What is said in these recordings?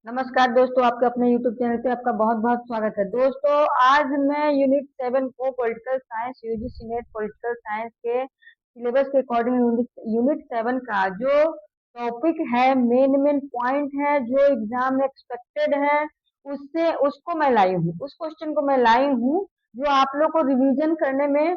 नमस्कार दोस्तों, आपके अपने YouTube चैनल पे आपका बहुत बहुत स्वागत है। दोस्तों, आज मैं यूनिट 7 को political science UGC net political science के सिलेबस के अकॉर्डिंग यूनिट 7 का जो टॉपिक है, मेन मेन पॉइंट है जो एग्जाम में एक्सपेक्टेड है, उससे उसको मैं लाई हूँ, उस क्वेश्चन को मैं लाई हूँ जो आप लोग को रिवीजन करने में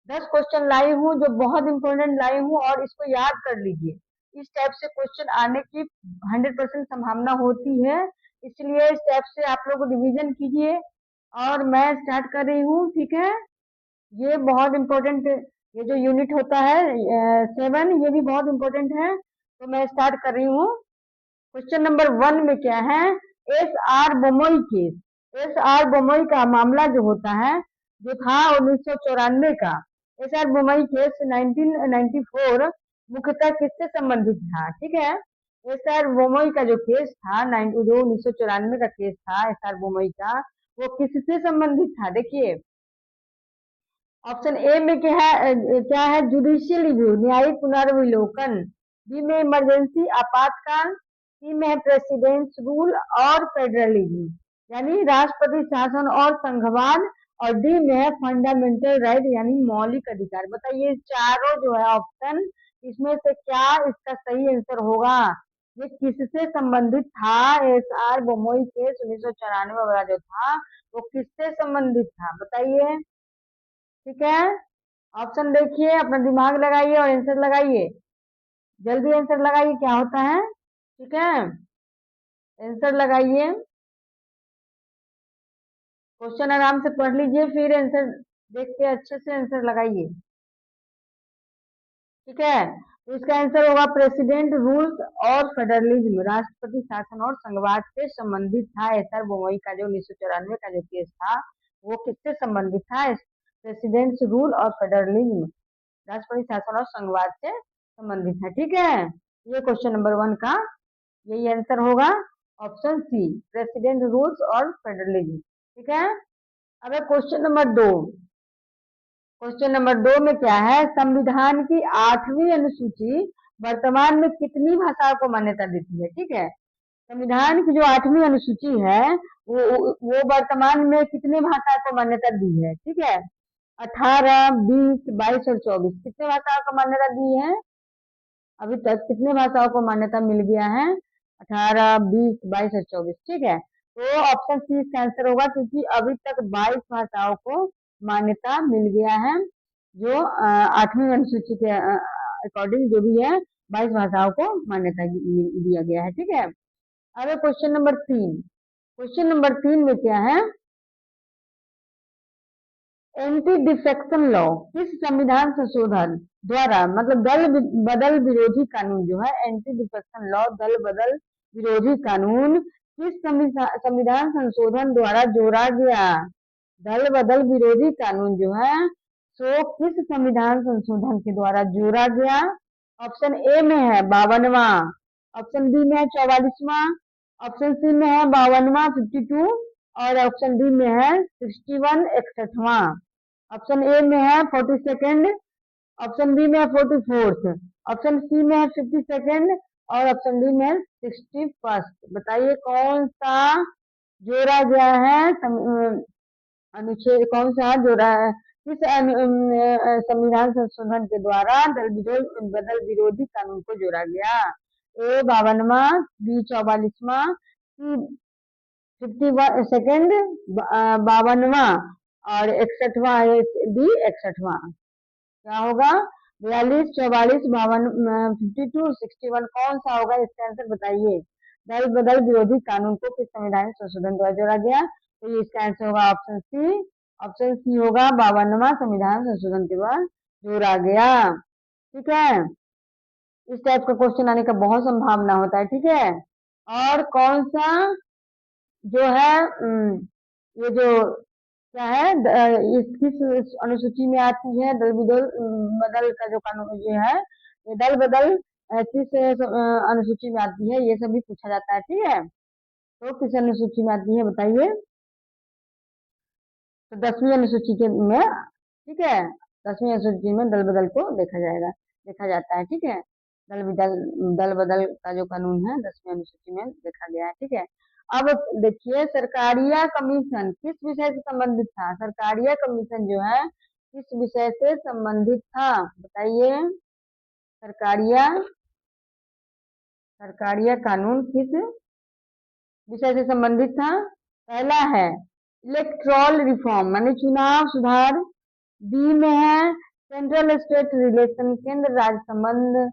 10 क्वेश्चन लाई हूँ जो बहुत इंपॉर्टेंट लाई हूँ और इसको याद कर लीजिए। इस टाइप से क्वेश्चन आने की 100% संभावना होती है, इसलिए इस टाइप से आप लोग रिवीजन कीजिए। और मैं स्टार्ट कर रही हूँ, ठीक है। ये बहुत इम्पोर्टेंट, ये जो यूनिट होता है 7, ये भी बहुत इम्पोर्टेंट है, तो मैं स्टार्ट कर रही हूँ। क्वेश्चन नंबर 1 में क्या है, S R Bommai case. S R Bommai का मामला जो होता है, जो था 1994 का, एस आर बोमोई केस 1994 मुख्यतः किससे संबंधित था, ठीक है। एस आर बोमोई का जो केस था, जो 1994 का केस था एस आर बोमोई का, वो किससे संबंधित था, देखिए। ऑप्शन ए में क्या है जुडिशियल रिव्यू, न्यायिक पुनर्विलोकन। बी में इमरजेंसी आपातकाल। सी में है प्रेसिडेंट्स रूल और फेडरलिज्म, यानी राष्ट्रपति शासन और संघवाद। और डी में है फंडामेंटल राइट, यानी मौलिक अधिकार। बताइए चारों जो है ऑप्शन, इसमें से क्या इसका सही आंसर होगा। ये किससे संबंधित था, एस आर बोमोई केस 1994 वाला जो था, वो किससे संबंधित था, बताइए। ठीक है, ऑप्शन देखिए, अपना दिमाग लगाइए और आंसर लगाइए। जल्दी आंसर लगाइए, क्या होता है, ठीक है। आंसर लगाइए, क्वेश्चन आराम से पढ़ लीजिए, फिर आंसर देख के अच्छे से आंसर लगाइए, ठीक है। तो इसका आंसर होगा प्रेसिडेंट रूल्स और फेडरलिज्म, राष्ट्रपति शासन और संघवाद से संबंधित था। एस आर बोमोई का जो 1994 का जो केस था, वो किससे संबंधित था, प्रेसिडेंट्स रूल और फेडरलिज्म, राष्ट्रपति शासन और संघवाद से संबंधित है, ठीक है। ये क्वेश्चन नंबर 1 का यही आंसर होगा, ऑप्शन सी, प्रेसिडेंट रूल्स और फेडरलिज्म, ठीक है। अब क्वेश्चन नंबर 2। क्वेश्चन नंबर 2 में क्या है, संविधान की 8वीं अनुसूची वर्तमान में कितनी भाषाओं को मान्यता देती है, ठीक है। संविधान की जो 8वीं अनुसूची है, वो वर्तमान में कितने भाषा को मान्यता दी है, ठीक है। 18, 20, 22 और 24, कितने भाषाओं को मान्यता दी है अभी तक, कितने भाषाओं को मान्यता मिल गया है, 18, 20, 22 और 24, ठीक है। तो ऑप्शन सी इसका आंसर होगा, क्योंकि अभी तक 22 भाषाओं को मान्यता मिल गया है, जो 8वीं अनुसूची के अकॉर्डिंग जो भी है 22 भाषाओं को मान्यता दिया गया है, ठीक है। अब क्वेश्चन नंबर 3। क्वेश्चन नंबर 3 में क्या है, एंटी डिफेक्शन लॉ किस संविधान संशोधन द्वारा, मतलब दल बदल विरोधी कानून जो है, एंटी डिफेक्शन लॉ दल बदल विरोधी कानून किस संविधान संशोधन द्वारा जोड़ा गया। दल बदल विरोधी कानून जो है, सो किस संविधान संशोधन के द्वारा जोड़ा गया। ऑप्शन ए में है 52वां, ऑप्शन बी में है 44वां, ऑप्शन सी में है 52वां 52, और ऑप्शन डी में है 61 61वां। ऑप्शन ए में है 42nd, ऑप्शन बी में है 44th, ऑप्शन सी में है 52nd, और ऑप्शन डी में है 61st। बताइए कौन सा जोड़ा गया है, अनुच्छेद कौन सा जोड़ा है, किस संविधान संशोधन के द्वारा दल बदल विरोधी कानून को जोड़ा गया। ए 52वां, बी 44वां, सी 52nd, 52वां, और 61वां, डी 61वां। क्या होगा, 42, 44, 52, 52, 61, कौन सा होगा इसका आंसर, बताइए। दल बदल विरोधी कानून को किस संविधान संशोधन द्वारा जोड़ा गया, तो ये इसका आंसर होगा ऑप्शन सी। ऑप्शन सी होगा 52वां संविधान संशोधन के द्वारा जोड़ा गया, ठीक है। इस टाइप का क्वेश्चन आने का बहुत संभावना होता है, ठीक है। और कौन सा जो है, ये जो क्या है, इस किस अनुसूची में आती है, दल बदल बदल का जो कानून जो है, ये दल बदल किस अनुसूची में आती है, ये सब भी पूछा जाता है, ठीक है। तो किस अनुसूची में आती है, बताइए। तो 10वीं अनुसूची के में, ठीक है, 10वीं अनुसूची में दल बदल को देखा जाता है, ठीक है। दल बदल का जो कानून है 10वीं अनुसूची में देखा गया है। ठीक है, अब देखिए सरकारिया कमीशन किस विषय से संबंधित था। सरकारिया कमीशन जो है किस विषय से संबंधित था, बताइए। सरकारिया सरकारिया कानून किस विषय से संबंधित था। पहला है इलेक्ट्रॉल रिफॉर्म माने चुनाव सुधार, बी में है सेंट्रल स्टेट रिलेशन केंद्र राज्य संबंध,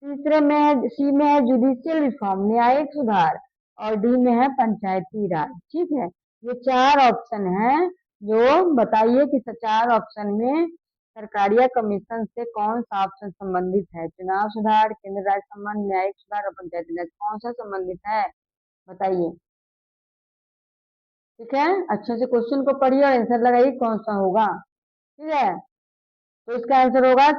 तीसरे में है सी में है जुडिशियल रिफॉर्म न्यायिक सुधार, और डी में है पंचायती राज। ठीक है, ये चार ऑप्शन है, जो बताइए कि चार ऑप्शन में सरकारिया कमीशन से कौन सा ऑप्शन संबंधित है। चुनाव सुधार, केंद्र राज्य संबंध, न्यायिक सुधार और पंचायती राज, कौन सा संबंधित है बताइए। ठीक है, अच्छे से क्वेश्चन को पढ़िए और आंसर लगाइए कौन सा होगा। ठीक है, तो इसका आंसर होगा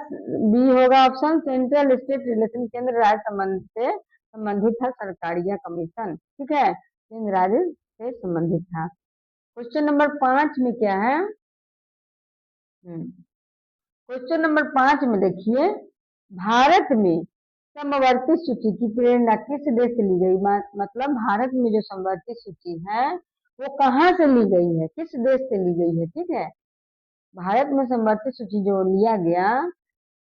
बी होगा ऑप्शन सेंट्रल स्टेट रिलेशन केंद्र राज्य संबंध से संबंधित था सरकारिया कमीशन। ठीक है, केंद्र राज्य से संबंधित था। क्वेश्चन नंबर 5 में क्या है, क्वेश्चन नंबर 5 में देखिए भारत में समवर्ती सूची की प्रेरणा किस देश से ली गई। मतलब भारत में जो समवर्ती सूची है वो कहाँ से ली गई है, किस देश से ली गई है। ठीक है, भारत में समवर्ती सूची जो लिया गया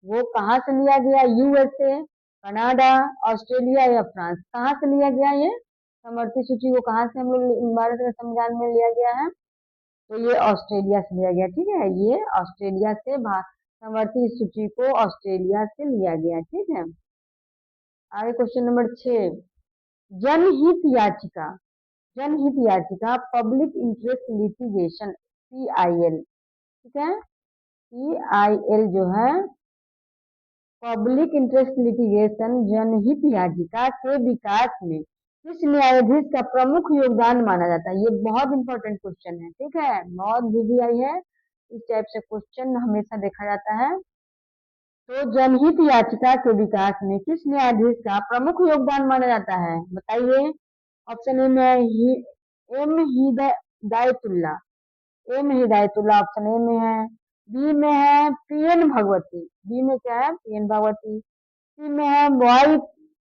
वो कहाँ से लिया गया, यूएसए, कनाडा, ऑस्ट्रेलिया या फ्रांस, कहाँ से लिया गया ये समवर्ती सूची को, कहाँ से हम लोग भारत के संविधान में लिया गया है, तो ये ऑस्ट्रेलिया से लिया गया। ठीक है, ये ऑस्ट्रेलिया से समवर्ती सूची को ऑस्ट्रेलिया से लिया गया। ठीक है, आगे क्वेश्चन नंबर 6 जनहित याचिका, जनहित याचिका पब्लिक इंटरेस्ट लिटिगेशन पीआईएल। ठीक है, पीआईएल जो है पब्लिक इंटरेस्ट लिटिगेशन जनहित याचिका के विकास में किस न्यायाधीश का प्रमुख योगदान माना जाता है। ये बहुत इंपॉर्टेंट क्वेश्चन है। ठीक है, बहुत वीवीआई है, इस टाइप से क्वेश्चन हमेशा देखा जाता है। तो जनहित याचिका के विकास में किस न्यायाधीश का प्रमुख योगदान माना जाता है बताइए। ऑप्शन ए में है M Hidayatullah, M Hidayatullah option A में है, बी में है पीएन भगवती, बी में क्या है पीएन भगवती, सी में है वाई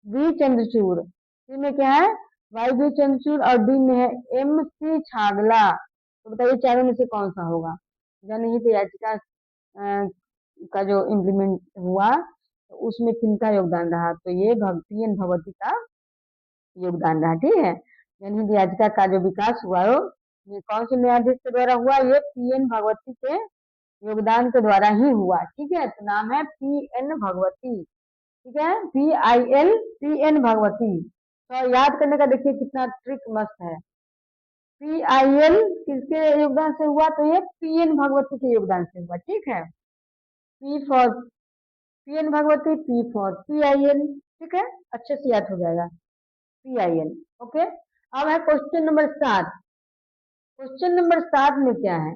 वी चंद्रचूड़, सी में क्या है वाई वी चंद्रचूड़, और डी में है एम सी छागला। तो बताइए चारों में से कौन सा होगा। जनहित याचिका का जो इम्प्लीमेंट हुआ तो उसमें किनका योगदान रहा, तो ये पीएन भगवती का योगदान रहा। ठीक है, जनहित याचिका का जो विकास हुआ हो ये कौन से न्यायाधीश के द्वारा हुआ, ये पीएन भगवती के योगदान के द्वारा ही हुआ। ठीक है, तो नाम है पीएन भगवती। ठीक है, पीआईएल पीएन भगवती। तो याद करने का देखिए कितना ट्रिक मस्त है। पीआईएल किसके योगदान से हुआ, तो ये पीएन भगवती के योगदान से हुआ। ठीक है, P for PN Bhagwati, P for PIL. ठीक है, अच्छे से याद हो जाएगा पीआईएल। ओके, अब है क्वेश्चन नंबर 7। क्वेश्चन नंबर 7 में क्या है,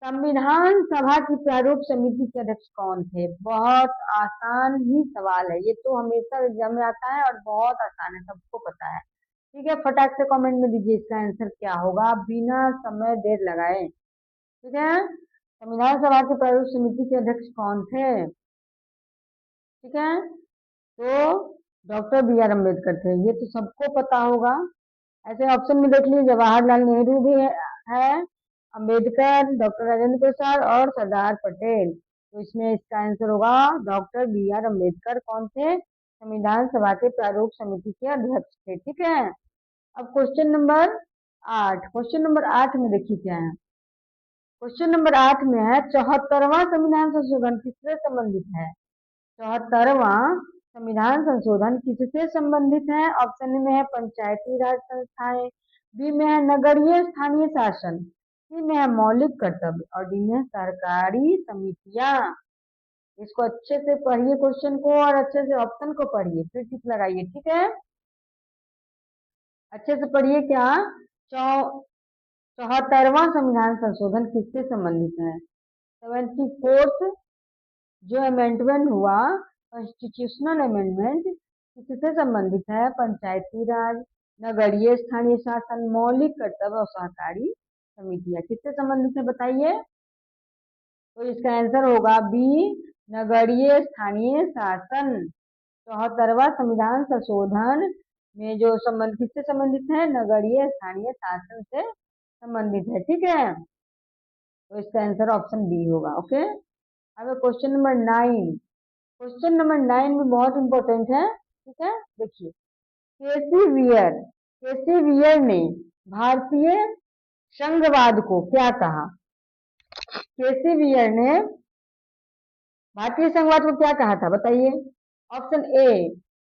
संविधान सभा की प्रारूप समिति के अध्यक्ष कौन थे। बहुत आसान ही सवाल है, ये तो हमेशा एग्जाम में आता है और बहुत आसान है, सबको पता है। ठीक है, फटाक से कमेंट में दीजिए इसका आंसर क्या होगा बिना समय देर लगाए। ठीक है, संविधान सभा की प्रारूप समिति के अध्यक्ष कौन थे। ठीक है, तो डॉक्टर बी आर अम्बेडकर थे, ये तो सबको पता होगा। ऐसे ऑप्शन में देख लीजिए जवाहरलाल नेहरू भी है, अम्बेडकर, डॉक्टर राजेंद्र प्रसाद और सरदार पटेल। तो इसमें इसका आंसर होगा डॉक्टर बी आर अम्बेडकर कौन थे, संविधान सभा के प्रारूप समिति के अध्यक्ष थे। ठीक है, अब क्वेश्चन नंबर 8, क्वेश्चन नंबर 8 में देखिए क्या है। क्वेश्चन नंबर 8 में है 74वां संविधान संशोधन किससे संबंधित है। 74वां संविधान संशोधन किससे संबंधित है। ऑप्शन में है पंचायती राज संस्थाएं, बी में है नगरीय स्थानीय शासन, सी में है मौलिक कर्तव्य, और डी में है सरकारी समितियां। इसको अच्छे से पढ़िए क्वेश्चन को और अच्छे से ऑप्शन को पढ़िए फिर टिक लगाइए। ठीक है, अच्छे से पढ़िए क्या 74वां संविधान संशोधन किससे संबंधित है। 74th जो अमेंडमेंट हुआ कॉन्स्टिट्यूशनल अमेंडमेंट किससे संबंधित है। पंचायती राज, नगरीय स्थानीय शासन, मौलिक कर्तव्य और सहकारी समितियां किससे संबंधित है बताइए। तो इसका आंसर होगा बी नगरीय स्थानीय शासन। 74वां संविधान संशोधन में जो संबंध किससे संबंधित है, नगरीय स्थानीय शासन से संबंधित है। ठीक है, तो इसका आंसर ऑप्शन बी होगा। ओके, अब क्वेश्चन नंबर 9। क्वेश्चन नंबर 9 भी बहुत इंपॉर्टेंट है। ठीक है, देखिए, केसी वियर ने भारतीय संघवाद को क्या कहा। केसी वियर ने भारतीय संघवाद को क्या कहा था, बताइए। ऑप्शन ए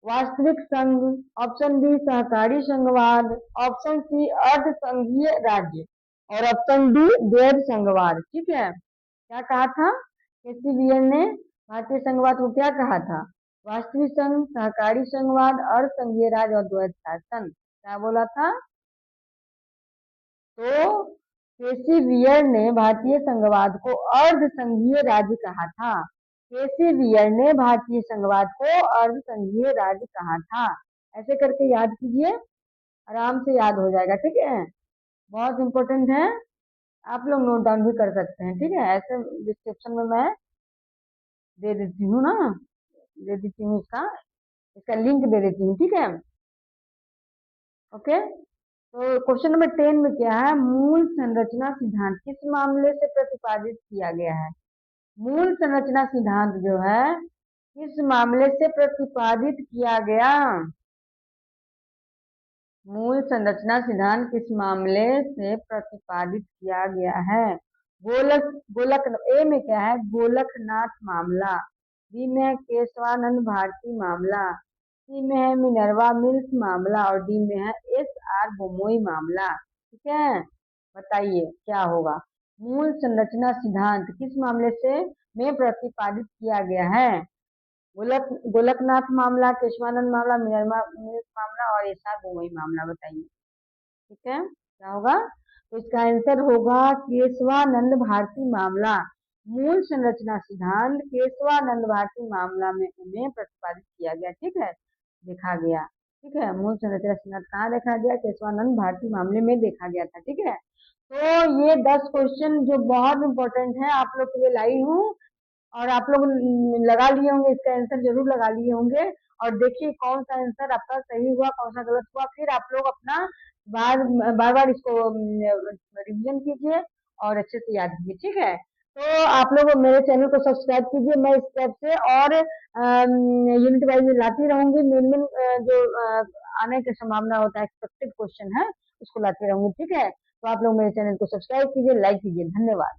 वास्तविक संघ, ऑप्शन बी सहकारी संघवाद, ऑप्शन सी अर्ध संघीय राज्य और ऑप्शन डी द्वैध संघवाद। ठीक है, क्या कहा था केसी वियर ने भारतीय संघवाद को, क्या कहा था, वास्तविक संघ, सहकारी संघवाद, अर्ध संघीय राज्य और द्वैध शासन, क्या बोला था। तो केसी वियर ने भारतीय संघवाद को अर्ध संघीय राज्य कहा था। केसी वियर ने भारतीय संघवाद को अर्ध संघीय राज्य कहा था। ऐसे करके याद कीजिए, आराम से याद हो जाएगा। ठीक है, बहुत इंपॉर्टेंट है, आप लोग नोट डाउन भी कर सकते हैं। ठीक है, ऐसे डिस्क्रिप्शन में मैं दे देती हूँ ना, दे देती हूँ इसका लिंक दे देती हूँ। ठीक है, ओके। तो क्वेश्चन नंबर 10 में क्या है, मूल संरचना सिद्धांत किस मामले से प्रतिपादित किया गया है। मूल संरचना सिद्धांत जो है किस मामले से प्रतिपादित किया गया। मूल संरचना सिद्धांत किस मामले से प्रतिपादित किया गया है। गोलक ए में क्या है, गोलकनाथ मामला, बी में है केशवानंद भारती मामला, सी में है मिनर्वा मिल्स मामला और डी में है एस.आर. बोमोई मामला। ठीक है, बताइए क्या होगा। मूल संरचना सिद्धांत किस मामले से में प्रतिपादित किया गया है। गोलकनाथ मामला, केशवानंद मामला, मिनर्वा मिल्स मामला और एस.आर. बोमोई मामला, बताइए। ठीक है, क्या होगा, तो इसका आंसर होगा केशवानंद भारती मामला। मूल संरचना सिद्धांत केशवानंद भारती मामला में प्रतिपादित किया गया। ठीक है, देखा गया। ठीक है, मूल संरचना सिद्धांत कहाँ देखा गया, केशवानंद भारती मामले में देखा गया था। ठीक है, तो ये 10 क्वेश्चन जो बहुत इंपॉर्टेंट है आप लोग के लिए लाई हूँ और आप लोग लगा लिए होंगे, इसका आंसर जरूर लगा लिए होंगे। और देखिए कौन सा आंसर आपका सही हुआ, कौन सा गलत हुआ, फिर आप लोग अपना बार बार इसको रिवीजन कीजिए और अच्छे से याद कीजिए। ठीक है, तो आप लोग मेरे चैनल को सब्सक्राइब कीजिए, मैं इस टाइप से और यूनिट वाइज लाती रहूंगी। मेन जो आने की संभावना होता है, एक्सपेक्टेड क्वेश्चन है, उसको लाती रहूंगी। ठीक है, तो आप लोग मेरे चैनल को सब्सक्राइब कीजिए, लाइक कीजिए। धन्यवाद।